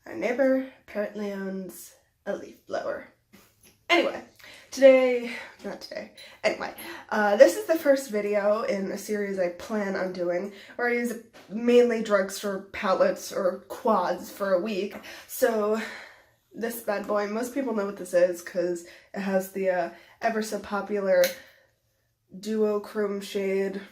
Our neighbor apparently owns a leaf blower. Anyway, this is the first video in a series I plan on doing where I use mainly drugstore palettes or quads for a week. So this bad boy, most people know what this is because it has the ever so popular duochrome shade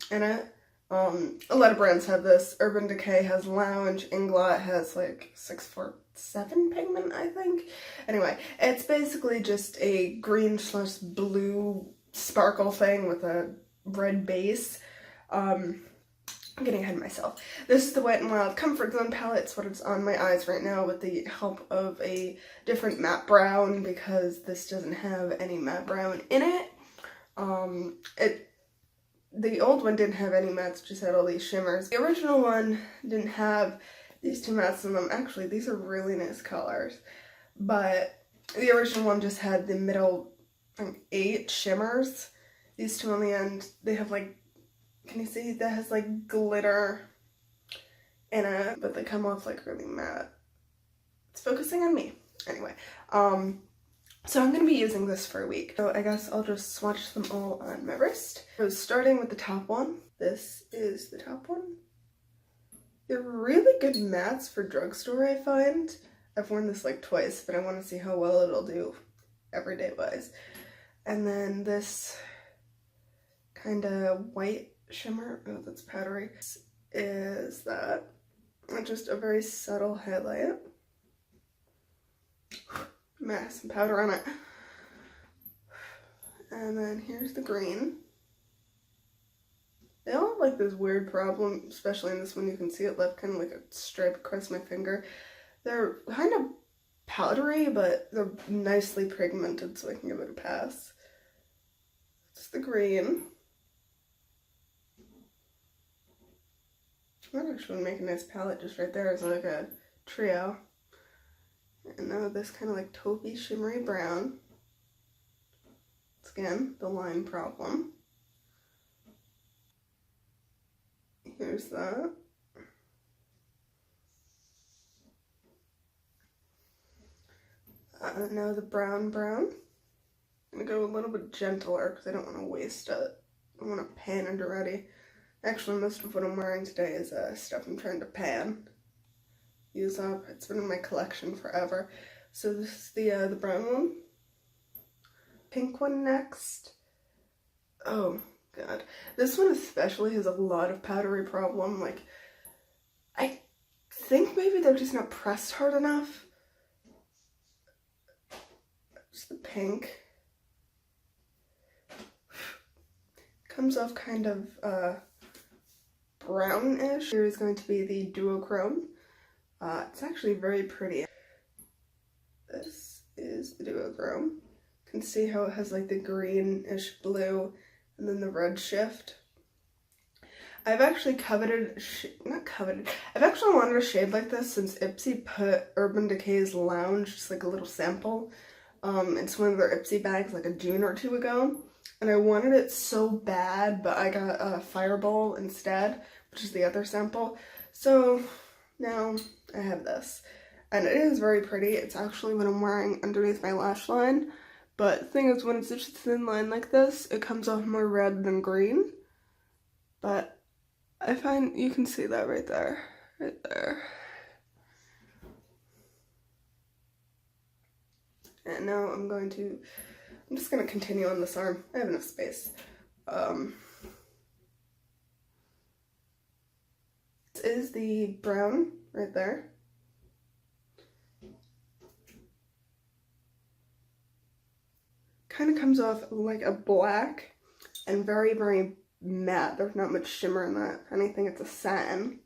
in it. A lot of brands have this. Urban Decay has Lounge, Inglot has like 647 pigment, I think. Anyway, it's basically just a green/blue sparkle thing with a red base. I'm getting ahead of myself. This is the Wet n Wild Comfort Zone palette. It's what it's on my eyes right now with the help of a different matte brown because this doesn't have any matte brown in it. The old one didn't have any mattes, just had all these shimmers. The original one didn't have these two mattes in them. Actually, these are really nice colors. But the original one just had the middle 8 shimmers. These two on the end, they have like, can you see? That has like glitter in it, but they come off like really matte. It's focusing on me. Anyway, so I'm going to be using this for a week. So I guess I'll just swatch them all on my wrist. So starting with the top one. This is the top one. They're really good mattes for drugstore, I find. I've worn this like twice, but I want to see how well it'll do everyday wise. And then this kind of white shimmer. Oh, that's powdery. This is that. Just a very subtle highlight. Some powder on it. And then here's the green. They all have like this weird problem, especially in this one. You can see it left kind of like a stripe across my finger. They're kind of powdery, but they're nicely pigmented, so I can give it a pass. It's the green. That actually would make a nice palette just right there as like a trio. And now this kind of like taupey shimmery brown. It's again the line problem. Here's that. Now the brown. I'm gonna go a little bit gentler because I don't want to waste it. I want to pan it already. Actually, most of what I'm wearing today is stuff I'm trying to pan. Use up. It's been in my collection forever. So this is the brown one. Pink one next. Oh god. This one especially has a lot of powdery problem. Like, I think maybe they're just not pressed hard enough. Just the pink. Comes off kind of brownish. Here is going to be the duochrome. It's actually very pretty. This is the duochrome. You can see how it has like the greenish blue and then the red shift. I've actually I've actually wanted a shade like this since Ipsy put Urban Decay's Lounge, just like a little sample, into one of their Ipsy bags like a June or 2 ago. And I wanted it so bad, but I got a Fireball instead, which is the other sample. So now I have this. And it is very pretty. It's actually what I'm wearing underneath my lash line. But the thing is, when it's just a thin line like this, it comes off more red than green. But I find you can see that right there. Right there. And now I'm just going to continue on this arm. I have enough space. This is the brown right there. Kind of comes off like a black and very, very matte. There's not much shimmer in that. If anything, it's a satin.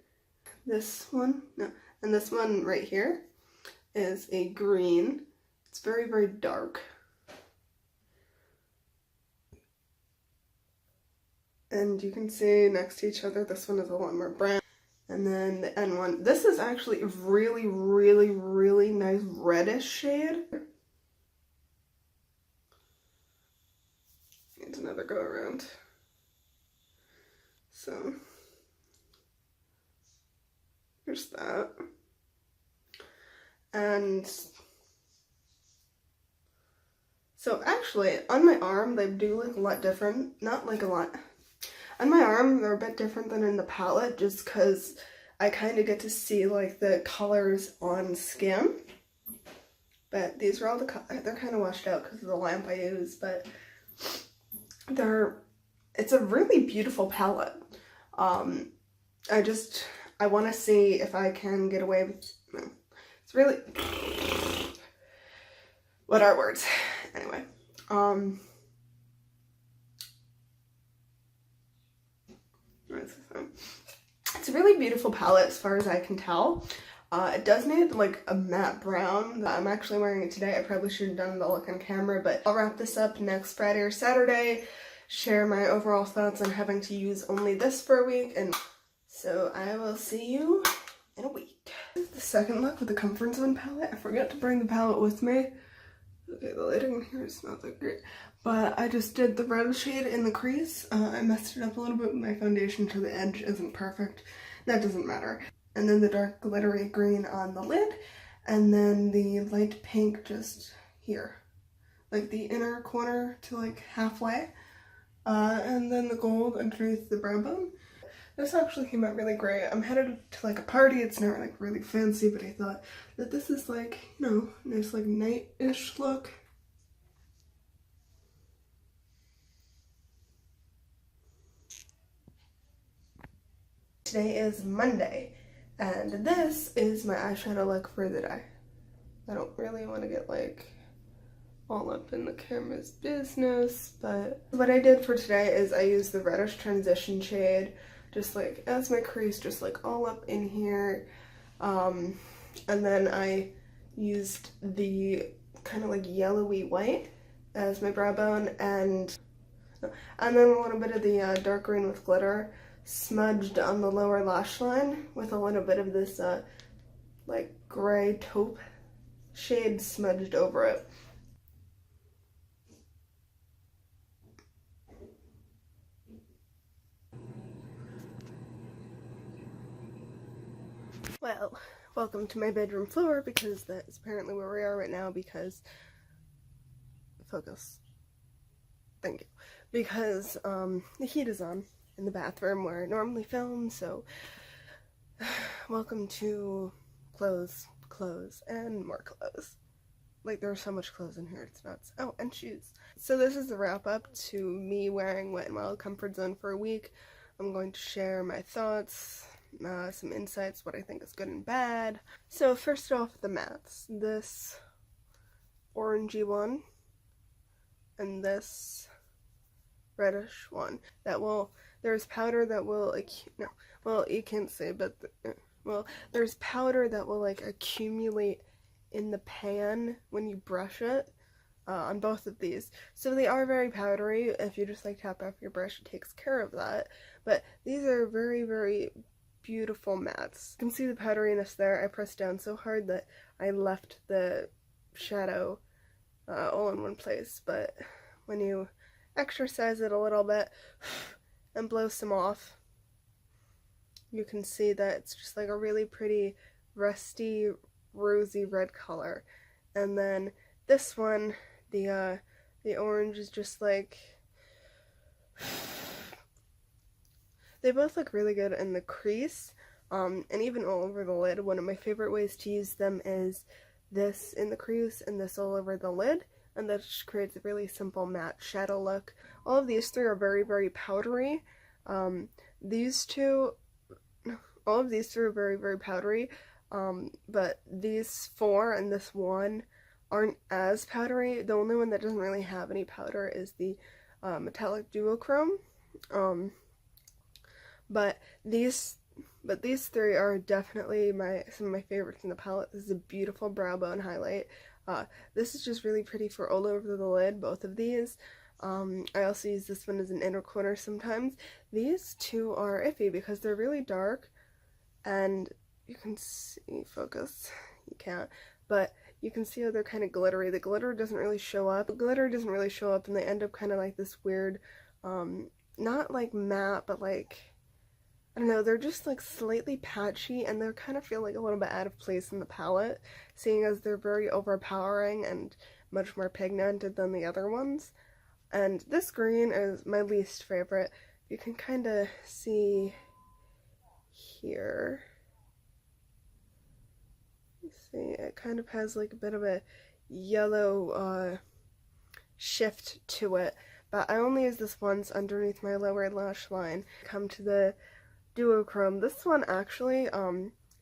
This one, no. And this one right here is a green. It's very, very dark. And you can see next to each other, this one is a lot more brown. And then the N one. This is actually a really, really, really nice reddish shade. Needs another go around. So, there's that. And so actually, on my arm, they do look a lot different. Not like a lot. On my arm, they're a bit different than in the palette, just because I kind of get to see like the colors on skin. But these are all they're kind of washed out because of the lamp I use, but it's a really beautiful palette. I want to see if I can get away with, no, it's really, what are words? Anyway, it's a really beautiful palette as far as I can tell. It does need like a matte brown. I'm actually wearing it today. I probably should have done the look on camera, but I'll wrap this up next Friday or Saturday, share my overall thoughts on having to use only this for a week, and so I will see you in a week. This is the second look with the Comfort Zone palette. I forgot to bring the palette with me. Okay, the lighting in here is not that great, but I just did the red shade in the crease. I messed it up a little bit with my foundation so the edge isn't perfect. That doesn't matter. And then the dark glittery green on the lid, and then the light pink just here, like the inner corner to like halfway, and then the gold underneath the brow bone. This actually came out really great. I'm headed to like a party. It's not like really fancy, but I thought that this is like, you know, nice like night-ish look. Today is Monday, and this is my eyeshadow look for the day. I don't really want to get like all up in the camera's business, but what I did for today is I used the reddish transition shade just like as my crease, just like all up in here, and then I used the kind of like yellowy white as my brow bone, and then a little bit of the dark green with glitter smudged on the lower lash line with a little bit of this like gray taupe shade smudged over it. Well, welcome to my bedroom floor, because that is apparently where we are right now, because focus, thank you, because the heat is on in the bathroom where I normally film. So welcome to clothes, and more clothes. Like, there's so much clothes in here, it's nuts. Oh, and shoes. So this is the wrap up to me wearing Wet n Wild Comfort Zone for a week. I'm going to share my thoughts, some insights, what I think is good and bad. So first off, the mattes. This orangey one and this reddish one. There's powder that will, no, well, you can't say, but, well, there's powder that will, like, accumulate in the pan when you brush it, on both of these. So they are very powdery. If you just, like, tap off your brush, it takes care of that. But these are very, very beautiful mattes. You can see the powderiness there. I pressed down so hard that I left the shadow all in one place, but when you exercise it a little bit and blow some off, you can see that it's just like a really pretty rusty rosy red color. And then this one, the orange, is just like, they both look really good in the crease, and even all over the lid. One of my favorite ways to use them is this in the crease and this all over the lid, and that just creates a really simple matte shadow look. All of these three are very, very powdery. All of these three are very, very powdery, but these four and this one aren't as powdery. The only one that doesn't really have any powder is the metallic duochrome. But these three are definitely some of my favorites in the palette. This is a beautiful brow bone highlight. This is just really pretty for all over the lid, both of these. I also use this one as an inner corner sometimes. These two are iffy because they're really dark, and you can see, focus, you can't, but you can see how they're kind of glittery. The glitter doesn't really show up. The glitter doesn't really show up, and they end up kind of like this weird, not like matte, but like I don't know, they're just like slightly patchy and they kind of feel like a little bit out of place in the palette, seeing as they're very overpowering and much more pigmented than the other ones. And this green is my least favorite. You can kind of see here. You see, it kind of has like a bit of a yellow shift to it, but I only use this once underneath my lower lash line. Come to the duochrome. This one actually,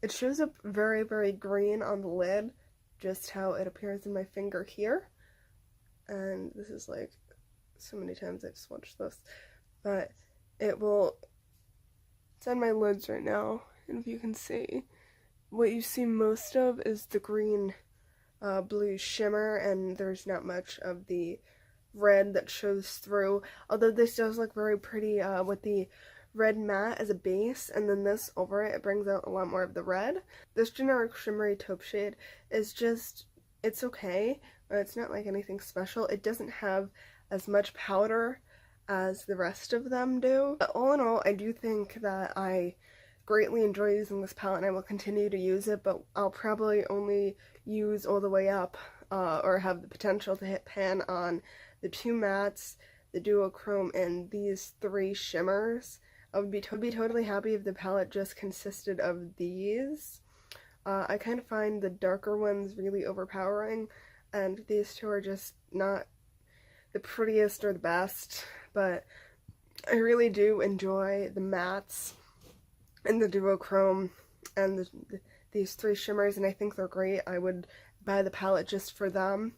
it shows up very, very green on the lid, just how it appears in my finger here. And this is like, so many times I've swatched this, but it's on my lids right now, and if you can see, what you see most of is the green blue shimmer, and there's not much of the red that shows through, although this does look very pretty with the red matte as a base, and then this over it brings out a lot more of the red. This generic shimmery taupe shade is just, it's okay, but it's not like anything special. It doesn't have as much powder as the rest of them do. But all in all, I do think that I greatly enjoy using this palette and I will continue to use it, but I'll probably only use all the way up or have the potential to hit pan on the 2 mattes, the duochrome, and these 3 shimmers. I would be totally happy if the palette just consisted of these. I kind of find the darker ones really overpowering, and these 2 are just not the prettiest or the best, but I really do enjoy the mattes and the duochrome and these 3 shimmers, and I think they're great. I would buy the palette just for them.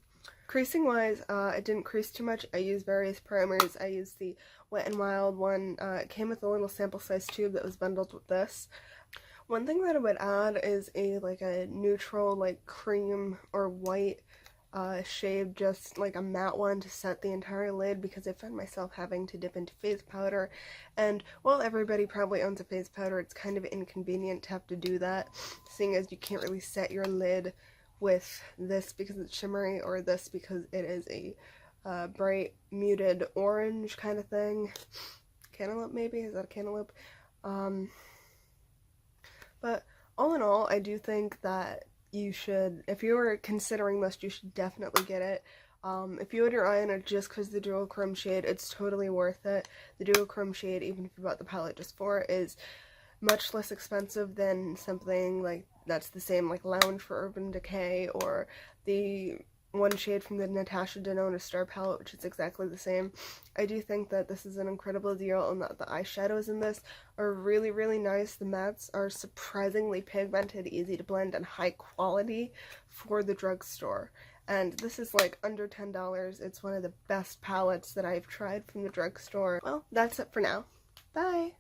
Creasing wise, it didn't crease too much. I used various primers. I used the Wet n Wild one. It came with a little sample size tube that was bundled with this. One thing that I would add is a neutral like cream or white shade, just like a matte one to set the entire lid, because I found myself having to dip into face powder, and while everybody probably owns a face powder, it's kind of inconvenient to have to do that, seeing as you can't really set your lid with this because it's shimmery or this because it is a bright muted orange kind of thing. Cantaloupe maybe? Is that a cantaloupe? But all in all, I do think that you should, if you were considering this, you should definitely get it. If you had your eye on it just because the duochrome shade, it's totally worth it. The duochrome shade, even if you bought the palette just for it, is much less expensive than something like that's the same, like Lounge for Urban Decay, or the one shade from the Natasha Denona Star palette, which is exactly the same. I do think that this is an incredible deal, and that the eyeshadows in this are really, really nice. The mattes are surprisingly pigmented, easy to blend, and high quality for the drugstore. And this is like under $10. It's one of the best palettes that I've tried from the drugstore. Well, that's it for now. Bye!